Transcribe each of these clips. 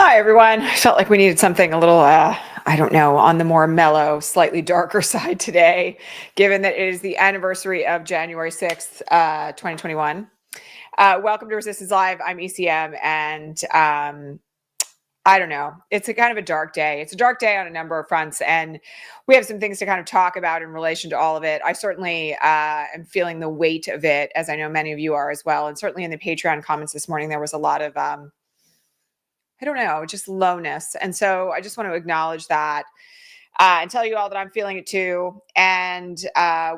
Hi, everyone. I felt like we needed something a little, I don't know, on the more mellow, slightly darker side today, given that it is the anniversary of January 6th, 2021. Welcome to Resistance Live. I'm ECM, and I don't know. It's a kind of a dark day. It's a dark day on a number of fronts, and we have some things to kind of talk about in relation to all of it. I certainly am feeling the weight of it, as I know many of you are as well. And certainly in the Patreon comments this morning, there was a lot of I don't know, just lowness. And so I just want to acknowledge that and tell you all that I'm feeling it too. And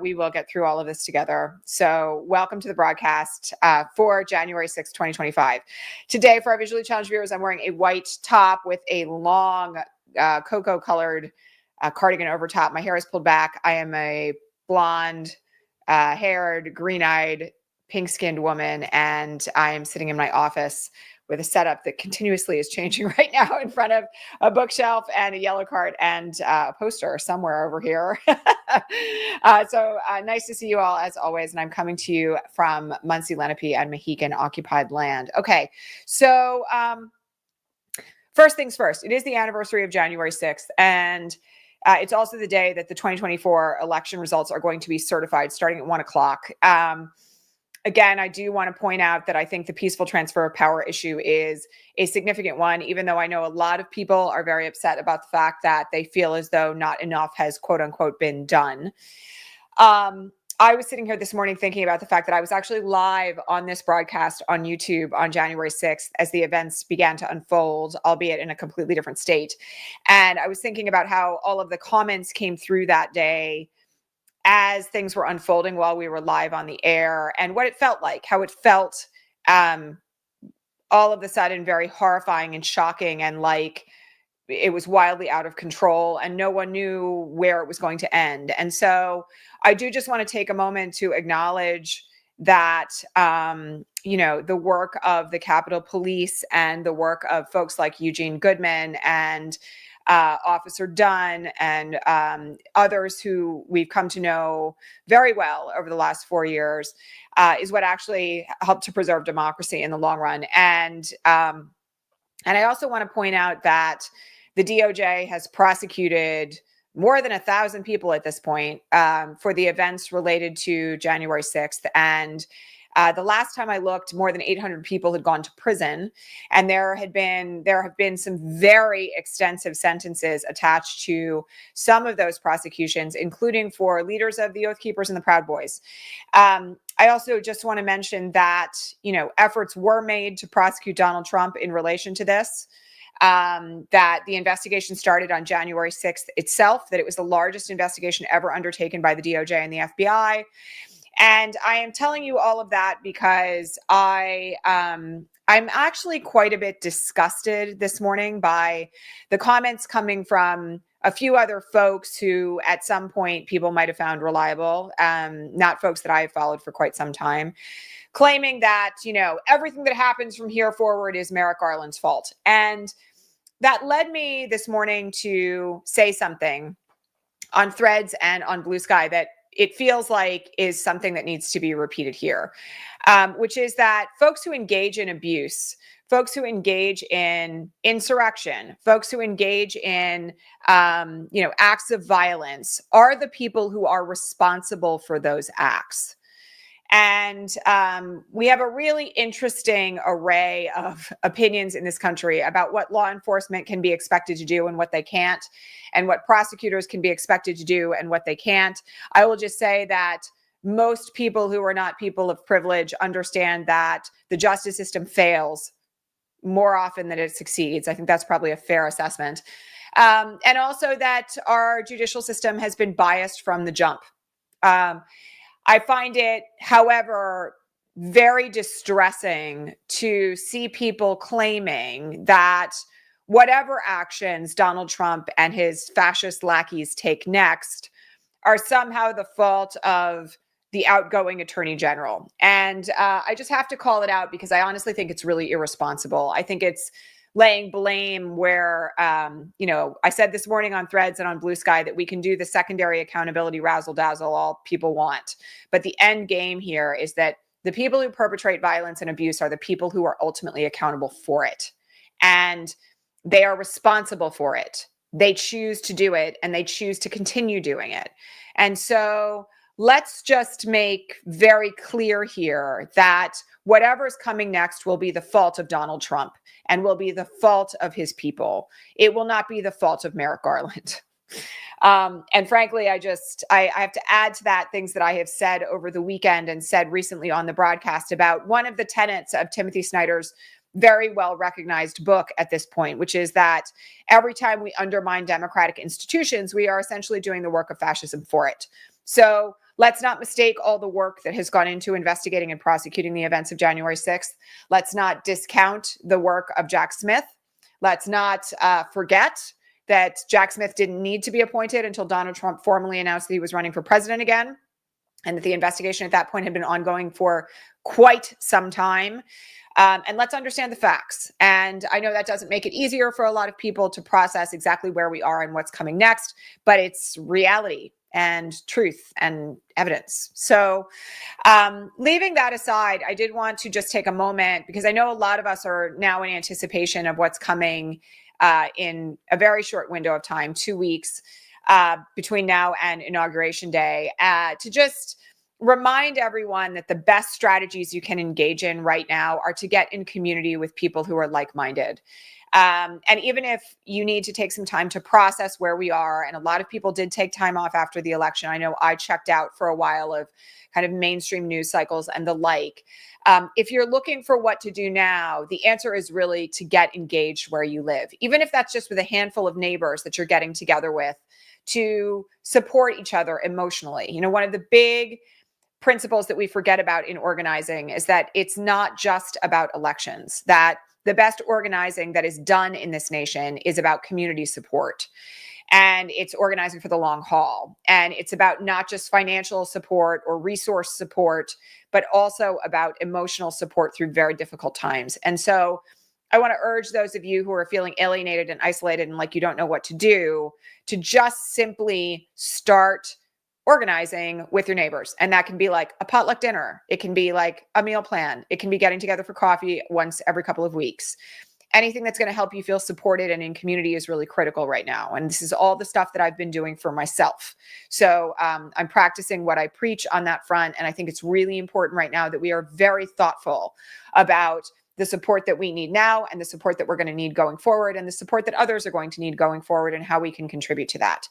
we will get through all of this together. So welcome to the broadcast for January 6th, 2025. Today, for our visually challenged viewers, I'm wearing a white top with a long cocoa colored cardigan over top. My hair is pulled back. I am a blonde haired, green eyed, pink skinned woman. And I am sitting in my office with a setup that continuously is changing right now in front of a bookshelf and a yellow cart and a poster somewhere over here. So nice to see you all as always. And I'm coming to you from Muncie, Lenape and Mohican occupied land. Okay. So first things first, it is the anniversary of January 6th. And it's also the day that the 2024 election results are going to be certified starting at 1 o'clock. Again, I do want to point out that I think the peaceful transfer of power issue is a significant one, even though I know a lot of people are very upset about the fact that they feel as though not enough has, quote unquote, been done. I was sitting here this morning thinking about the fact that I was actually live on this broadcast on YouTube on January 6th as the events began to unfold, albeit in a completely different state. And I was thinking about how all of the comments came through that day as things were unfolding while we were live on the air, and what it felt like, how it felt all of a sudden very horrifying and shocking, and like it was wildly out of control and no one knew where it was going to end. And so I do just want to take a moment to acknowledge that, the work of the Capitol Police and the work of folks like Eugene Goodman and Officer Dunn and others who we've come to know very well over the last 4 years is what actually helped to preserve democracy in the long run. And I also want to point out that the DOJ has prosecuted more than 1,000 people at this point for the events related to January 6th. And the last time I looked, more than 800 people had gone to prison, and there have been some very extensive sentences attached to some of those prosecutions, including for leaders of the Oath Keepers and the Proud Boys. I also just want to mention that efforts were made to prosecute Donald Trump in relation to this. That the investigation started on January 6th itself, that it was the largest investigation ever undertaken by the DOJ and the FBI. And I am telling you all of that because I'm actually quite a bit disgusted this morning by the comments coming from a few other folks who at some point people might have found reliable, not folks that I have followed for quite some time, claiming that, everything that happens from here forward is Merrick Garland's fault. And that led me this morning to say something on Threads and on Blue Sky that it feels like is something that needs to be repeated here, which is that folks who engage in abuse, folks who engage in insurrection, folks who engage in, acts of violence are the people who are responsible for those acts. And we have a really interesting array of opinions in this country about what law enforcement can be expected to do and what they can't, and what prosecutors can be expected to do and what they can't. I will just say that most people who are not people of privilege understand that the justice system fails more often than it succeeds. I think that's probably a fair assessment. And also that our judicial system has been biased from the jump. I find it, however, very distressing to see people claiming that whatever actions Donald Trump and his fascist lackeys take next are somehow the fault of the outgoing attorney general. And I just have to call it out because I honestly think it's really irresponsible. I think it's laying blame where, I said this morning on Threads and on Blue Sky that we can do the secondary accountability razzle dazzle all people want. But the end game here is that the people who perpetrate violence and abuse are the people who are ultimately accountable for it. And They are responsible for it. They choose to do it, and they choose to continue doing it. And so let's just make very clear here that whatever's coming next will be the fault of Donald Trump and will be the fault of his people. It will not be the fault of Merrick Garland. And frankly, I have to add to that things that I have said over the weekend and said recently on the broadcast about one of the tenets of Timothy Snyder's very well recognized book at this point, which is that every time we undermine democratic institutions, we are essentially doing the work of fascism for it. So let's not mistake all the work that has gone into investigating and prosecuting the events of January 6th. Let's not discount the work of Jack Smith. Let's not forget that Jack Smith didn't need to be appointed until Donald Trump formally announced that he was running for president again, and that the investigation at that point had been ongoing for quite some time. And let's understand the facts. And I know that doesn't make it easier for a lot of people to process exactly where we are and what's coming next, but it's reality and truth and evidence. So leaving that aside, I did want to just take a moment, because I know a lot of us are now in anticipation of what's coming in a very short window of time, 2 weeks between now and Inauguration Day, to just remind everyone that the best strategies you can engage in right now are to get in community with people who are like-minded. And even if you need to take some time to process where we are, and a lot of people did take time off after the election. I know I checked out for a while of kind of mainstream news cycles and the like. If you're looking for what to do now, the answer is really to get engaged where you live, even if that's just with a handful of neighbors that you're getting together with, to support each other emotionally. You know, one of the big principles that we forget about in organizing is that it's not just about elections, that the best organizing that is done in this nation is about community support. And it's organizing for the long haul. And it's about not just financial support or resource support, but also about emotional support through very difficult times. And so I want to urge those of you who are feeling alienated and isolated and like you don't know what to do, to just simply start organizing with your neighbors. And that can be like a potluck dinner. It can be like a meal plan. It can be getting together for coffee once every couple of weeks. Anything that's going to help you feel supported and in community is really critical right now. And this is all the stuff that I've been doing for myself. So I'm practicing what I preach on that front. And I think it's really important right now that we are very thoughtful about the support that we need now and the support that we're going to need going forward and the support that others are going to need going forward and how we can contribute to that.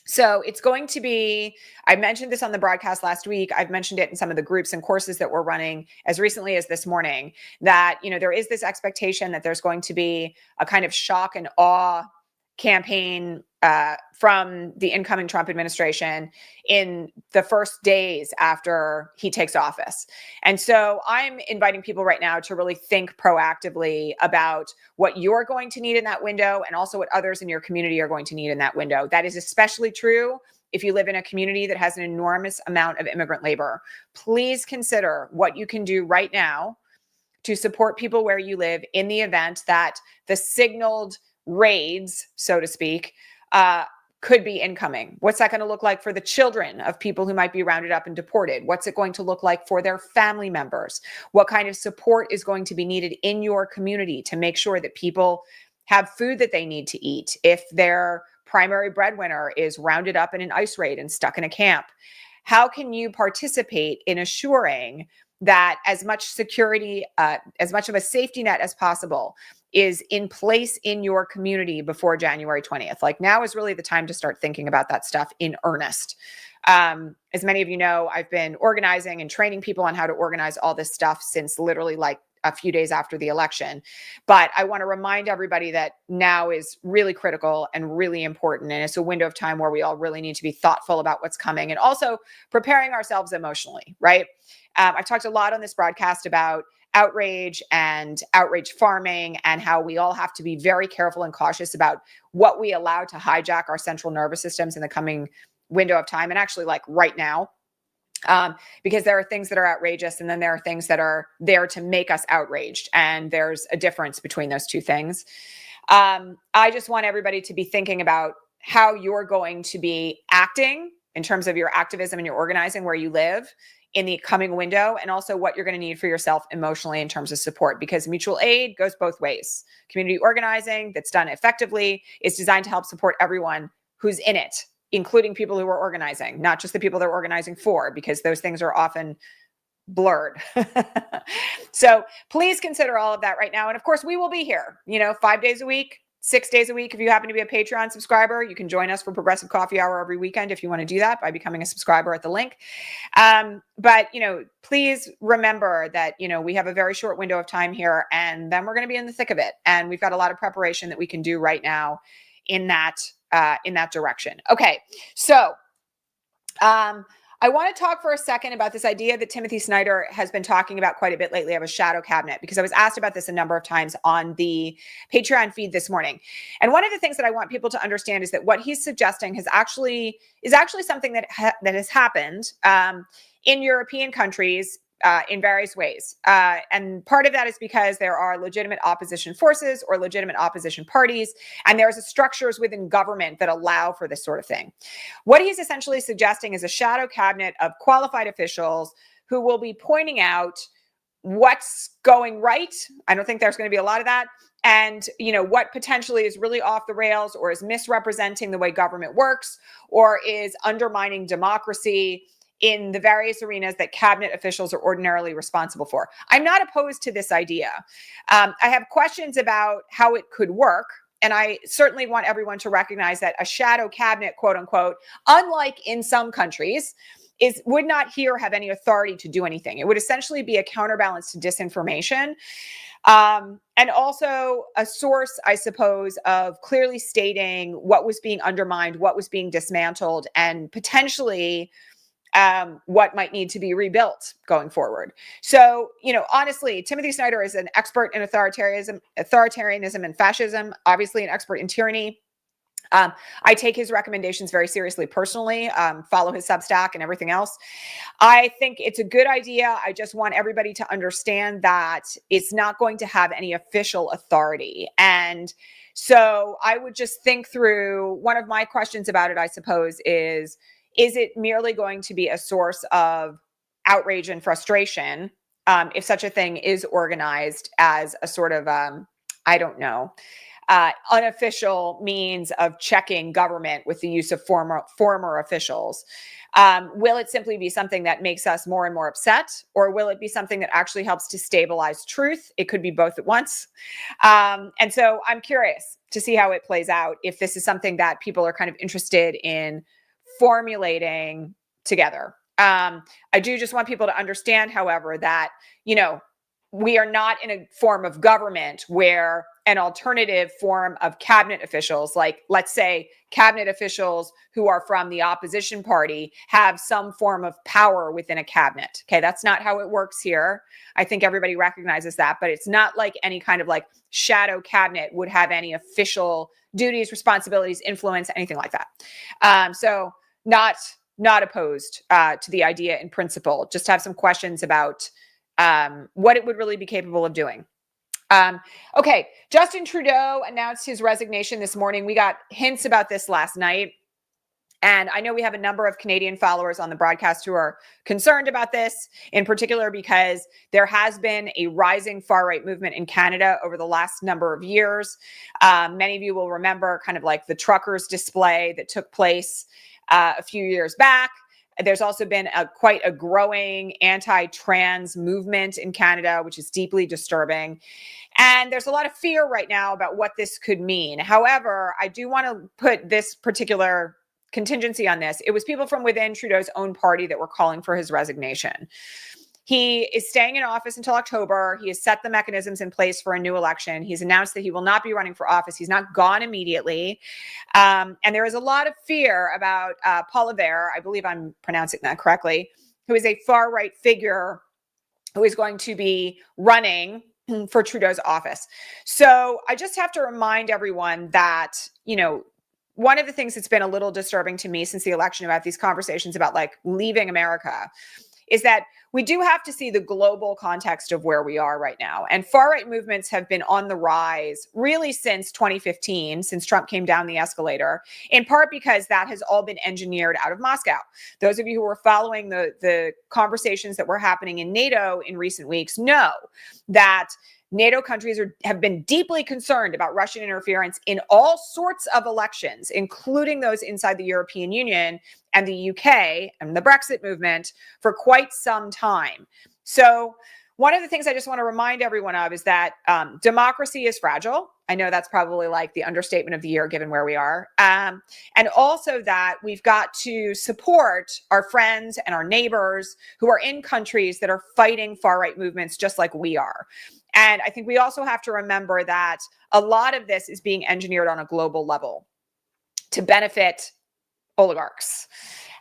So it's going to be, I mentioned this on the broadcast last week. I've mentioned it in some of the groups and courses that we're running as recently as this morning, that, you know, there is this expectation that there's going to be a kind of shock and awe campaign from the incoming Trump administration in the first days after he takes office. And so I'm inviting people right now to really think proactively about what you're going to need in that window and also what others in your community are going to need in that window. That is especially true if you live in a community that has an enormous amount of immigrant labor. Please consider what you can do right now to support people where you live in the event that the signaled raids, so to speak, could be incoming. What's that going to look like for the children of people who might be rounded up and deported? What's it going to look like for their family members? What kind of support is going to be needed in your community to make sure that people have food that they need to eat if their primary breadwinner is rounded up in an ICE raid and stuck in a camp? How can you participate in assuring that as much security, as much of a safety net as possible is in place in your community before January 20th. Like, now is really the time to start thinking about that stuff in earnest. As many of you know, I've been organizing and training people on how to organize all this stuff since literally like a few days after the election. But I want to remind everybody that now is really critical and really important. And it's a window of time where we all really need to be thoughtful about what's coming and also preparing ourselves emotionally, right? I've talked a lot on this broadcast about outrage and outrage farming and how we all have to be very careful and cautious about what we allow to hijack our central nervous systems in the coming window of time, and actually like right now, because there are things that are outrageous and then there are things that are there to make us outraged, and there's a difference between those two things. I just want everybody to be thinking about how you're going to be acting in terms of your activism and your organizing where you live in the coming window, and also what you're going to need for yourself emotionally in terms of support, because mutual aid goes both ways. Community organizing that's done effectively is designed to help support everyone who's in it, including people who are organizing, not just the people they're organizing for, because those things are often blurred. So please consider all of that right now. And of course, we will be here, 5 days a week, 6 days a week. If you happen to be a Patreon subscriber, you can join us for Progressive Coffee Hour every weekend if you want to do that by becoming a subscriber at the link. But please remember that, we have a very short window of time here, and then we're going to be in the thick of it. And we've got a lot of preparation that we can do right now in that direction. Okay. So, I want to talk for a second about this idea that Timothy Snyder has been talking about quite a bit lately of a shadow cabinet, because I was asked about this a number of times on the Patreon feed this morning. And one of the things that I want people to understand is that what he's suggesting is actually something that has happened in European countries in various ways. And part of that is because there are legitimate opposition forces or legitimate opposition parties, and there's structures within government that allow for this sort of thing. What he's essentially suggesting is a shadow cabinet of qualified officials who will be pointing out what's going right. I don't think there's going to be a lot of that. And, what potentially is really off the rails or is misrepresenting the way government works or is undermining democracy in the various arenas that cabinet officials are ordinarily responsible for. I'm not opposed to this idea. I have questions about how it could work. And I certainly want everyone to recognize that a shadow cabinet, quote unquote, unlike in some countries, would not here have any authority to do anything. It would essentially be a counterbalance to disinformation. And also a source, I suppose, of clearly stating what was being undermined, what was being dismantled, and potentially what might need to be rebuilt going forward. So, honestly, Timothy Snyder is an expert in authoritarianism and fascism, obviously an expert in tyranny. I take his recommendations very seriously personally, follow his Substack and everything else. I think it's a good idea. I just want everybody to understand that it's not going to have any official authority. And so I would just think through, one of my questions about it, I suppose, is it merely going to be a source of outrage and frustration if such a thing is organized as a sort of, unofficial means of checking government with the use of former officials? Will it simply be something that makes us more and more upset, or will it be something that actually helps to stabilize truth? It could be both at once. And so I'm curious to see how it plays out, if this is something that people are kind of interested in formulating together. I do just want people to understand, however, that, we are not in a form of government where an alternative form of cabinet officials, like, let's say, cabinet officials who are from the opposition party, have some form of power within a cabinet. Okay, that's not how it works here. I think everybody recognizes that, but it's not like any kind of like shadow cabinet would have any official duties, responsibilities, influence, anything like that. So not opposed to the idea in principle. Just have some questions about what it would really be capable of doing. Okay, Justin Trudeau announced his resignation this morning. We got hints about this last night. And I know we have a number of Canadian followers on the broadcast who are concerned about this, in particular because there has been a rising far-right movement in Canada over the last number of years. Many of you will remember kind of like the truckers display that took place a few years back. There's also been quite a growing anti-trans movement in Canada, which is deeply disturbing. And there's a lot of fear right now about what this could mean. However, I do want to put this particular contingency on this. It was people from within Trudeau's own party that were calling for his resignation. He is staying in office until October. He has set the mechanisms in place for a new election. He's announced that he will not be running for office. He's not gone immediately. And there is a lot of fear about Paul Levere, I believe I'm pronouncing that correctly, who is a far-right figure who is going to be running for Trudeau's office. So I just have to remind everyone that, one of the things that's been a little disturbing to me since the election about these conversations about like leaving America is that we do have to see the global context of where we are right now. And far-right movements have been on the rise really since 2015, since Trump came down the escalator, in part because that has all been engineered out of Moscow. Those of you who were following the conversations that were happening in NATO in recent weeks know that NATO countries have been deeply concerned about Russian interference in all sorts of elections, including those inside the European Union and the UK and the Brexit movement for quite some time. So one of the things I just want to remind everyone of is that democracy is fragile. I know that's probably like the understatement of the year, given where we are. And also that we've got to support our friends and our neighbors who are in countries that are fighting far-right movements just like we are. And I think we also have to remember that a lot of this is being engineered on a global level to benefit oligarchs.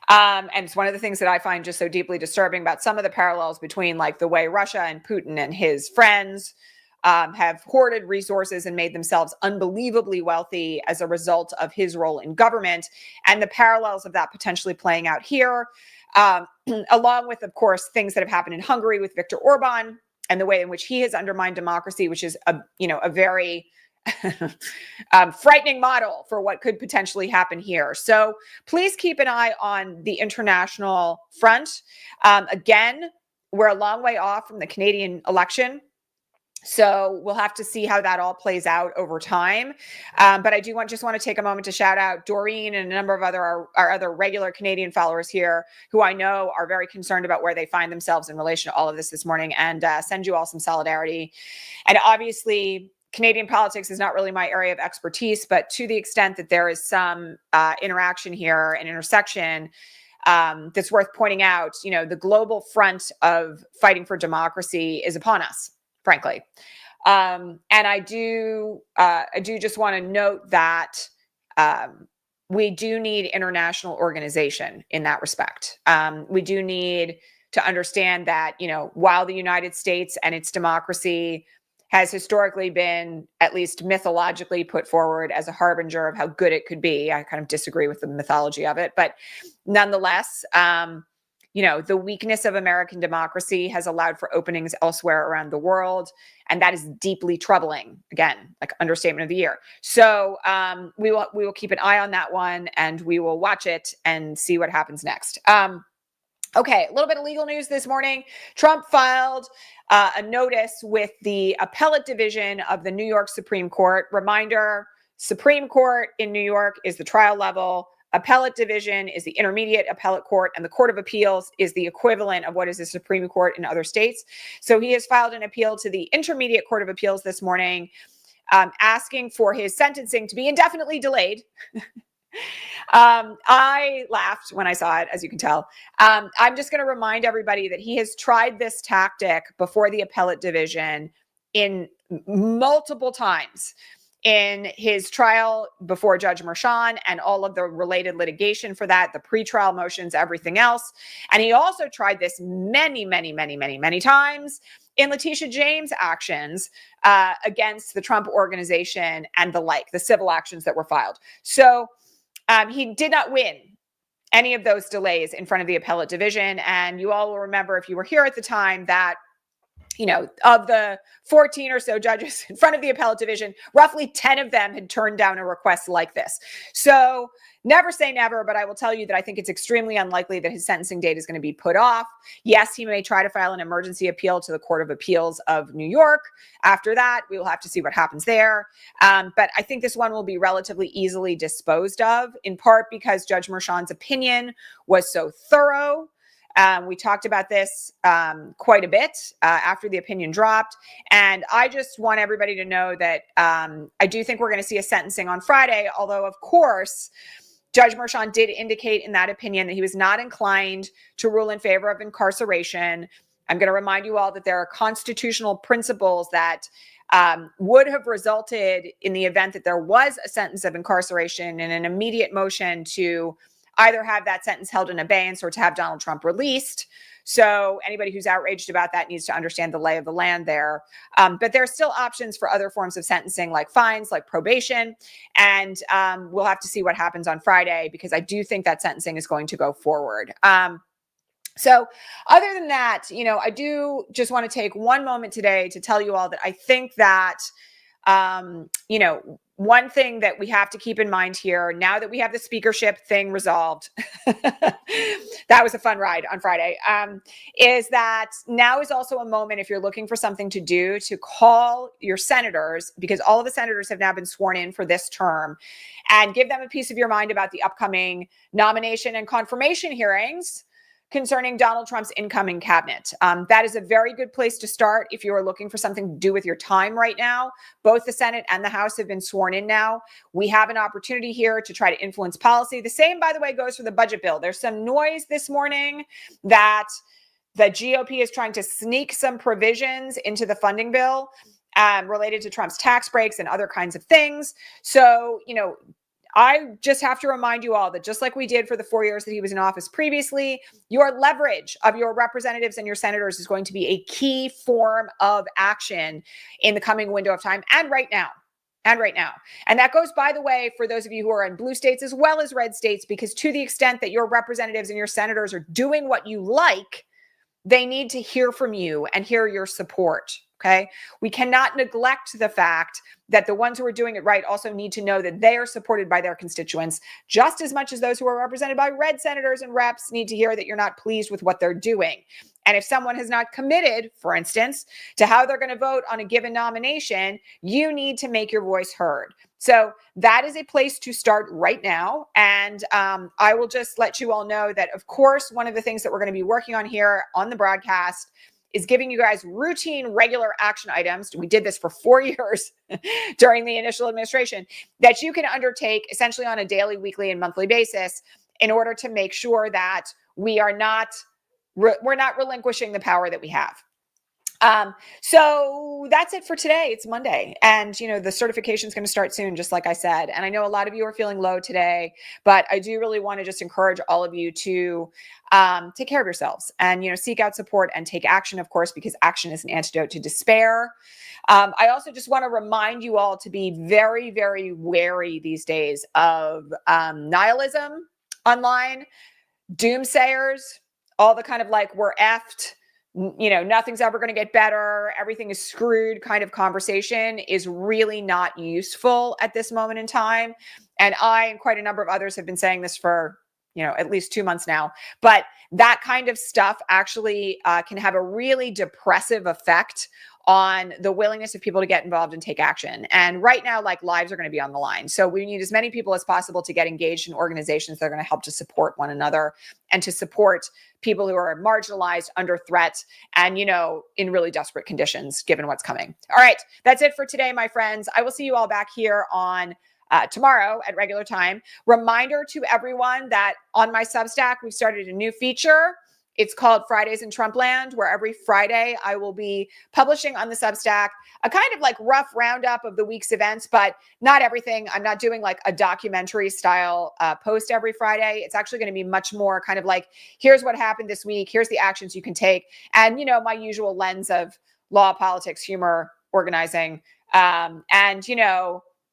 And it's one of the things that I find just so deeply disturbing about some of the parallels between like the way Russia and Putin and his friends have hoarded resources and made themselves unbelievably wealthy as a result of his role in government, and the parallels of that potentially playing out here, along with, of course, things that have happened in Hungary with Viktor Orban and the way in which he has undermined democracy, which is a very frightening model for what could potentially happen here. So please keep an eye on the international front. Again, we're a long way off from the Canadian election. So we'll have to see how that all plays out over time. But I do just want to take a moment to shout out Doreen and a number of our other regular Canadian followers here who I know are very concerned about where they find themselves in relation to all of this morning, and send you all some solidarity. And obviously, Canadian politics is not really my area of expertise, but to the extent that there is some interaction here, an intersection, that's worth pointing out, the global front of fighting for democracy is upon us, frankly. And I do just want to note that we do need international organization in that respect. We do need to understand that, while the United States and its democracy has historically been, at least mythologically, put forward as a harbinger of how good it could be. I kind of disagree with the mythology of it, but nonetheless, the weakness of American democracy has allowed for openings elsewhere around the world, and that is deeply troubling. Again, like understatement of the year. So we will keep an eye on that one, and we will watch it and see what happens next. Okay, a little bit of legal news this morning. Trump filed a notice with the appellate division of the New York Supreme Court. Reminder, Supreme Court in New York is the trial level. Appellate division is the intermediate appellate court, and the Court of Appeals is the equivalent of what is the Supreme Court in other states. So he has filed an appeal to the Intermediate Court of Appeals this morning, asking for his sentencing to be indefinitely delayed. I laughed when I saw it, as you can tell. I'm just going to remind everybody that he has tried this tactic before the appellate division in multiple times in his trial before Judge Merchan and all of the related litigation for that, the pretrial motions, everything else. And he also tried this many, many, many, many, many times in Letitia James' actions against the Trump organization and the like, the civil actions that were filed. So he did not win any of those delays in front of the appellate division. And you all will remember, if you were here at the time, that of the 14 or so judges in front of the appellate division, roughly 10 of them had turned down a request like this. So never say never, but I will tell you that I think it's extremely unlikely that his sentencing date is going to be put off. Yes, he may try to file an emergency appeal to the Court of Appeals of New York. After that, we will have to see what happens there. But I think this one will be relatively easily disposed of, in part because Judge Merchan's opinion was so thorough. We talked about this quite a bit after the opinion dropped. And I just want everybody to know that I do think we're going to see a sentencing on Friday, although, of course, Judge Merchan did indicate in that opinion that he was not inclined to rule in favor of incarceration. I'm going to remind you all that there are constitutional principles that would have resulted in the event that there was a sentence of incarceration in an immediate motion to either have that sentence held in abeyance or to have Donald Trump released. So anybody who's outraged about that needs to understand the lay of the land there. But there are still options for other forms of sentencing, like fines, like probation. And we'll have to see what happens on Friday, because I do think that sentencing is going to go forward. So other than that, I do just want to take one moment today to tell you all that I think that, one thing that we have to keep in mind here, now that we have the speakership thing resolved, that was a fun ride on Friday, is that now is also a moment, if you're looking for something to do, to call your senators, because all of the senators have now been sworn in for this term, and give them a piece of your mind about the upcoming nomination and confirmation hearings concerning Donald Trump's incoming cabinet. That is a very good place to start if you are looking for something to do with your time right now. Both the Senate and the House have been sworn in now. We have an opportunity here to try to influence policy. The same, by the way, goes for the budget bill. There's some noise this morning that the GOP is trying to sneak some provisions into the funding bill related to Trump's tax breaks and other kinds of things. So, I just have to remind you all that just like we did for the 4 years that he was in office previously, your leverage of your representatives and your senators is going to be a key form of action in the coming window of time and right now. And that goes, by the way, for those of you who are in blue states as well as red states, because to the extent that your representatives and your senators are doing what you like, they need to hear from you and hear your support. Okay. We cannot neglect the fact that the ones who are doing it right also need to know that they are supported by their constituents just as much as those who are represented by red senators and reps need to hear that you're not pleased with what they're doing. And if someone has not committed, for instance, to how they're going to vote on a given nomination, you need to make your voice heard. So that is a place to start right now. And I will just let you all know that, of course, one of the things that we're going to be working on here on the broadcast is giving you guys routine, regular action items. We did this for 4 years during the initial administration that you can undertake essentially on a daily, weekly, and monthly basis in order to make sure that we're not relinquishing the power that we have. So that's it for today. It's Monday, and the certification is going to start soon, just like I said. And I know a lot of you are feeling low today, but I do really want to just encourage all of you to take care of yourselves and seek out support and take action, of course, because action is an antidote to despair. I also just want to remind you all to be very, very wary these days of nihilism online, doomsayers, all the kind of like we're effed, nothing's ever going to get better, everything is screwed kind of conversation is really not useful at this moment in time. And I and quite a number of others have been saying this for at least 2 months now. But that kind of stuff actually can have a really depressive effect on the willingness of people to get involved and take action. And right now, lives are going to be on the line. So we need as many people as possible to get engaged in organizations that are going to help to support one another and to support people who are marginalized, under threat, and, in really desperate conditions, given what's coming. All right. That's it for today, my friends. I will see you all back here on tomorrow at regular time. Reminder to everyone that on my Substack, we've started a new feature. It's called Fridays in Trumpland, where every Friday I will be publishing on the Substack a kind of rough roundup of the week's events, but not everything. I'm not doing a documentary style post every Friday. It's actually going to be much more kind of here's what happened this week. Here's the actions you can take. And, my usual lens of law, politics, humor, organizing, and,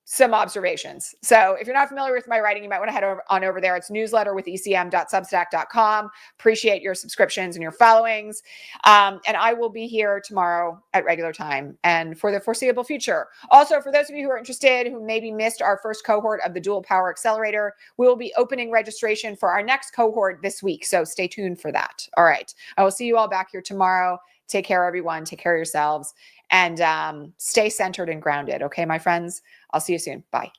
some observations. So if you're not familiar with my writing, you might want to head over there. It's newsletterwithecm.substack.com. Appreciate your subscriptions and your followings. And I will be here tomorrow at regular time and for the foreseeable future. Also, for those of you who are interested, who maybe missed our first cohort of the Dual Power Accelerator, we will be opening registration for our next cohort this week. So stay tuned for that. All right. I will see you all back here tomorrow. Take care, everyone. Take care of yourselves and stay centered and grounded. Okay, my friends? I'll see you soon. Bye.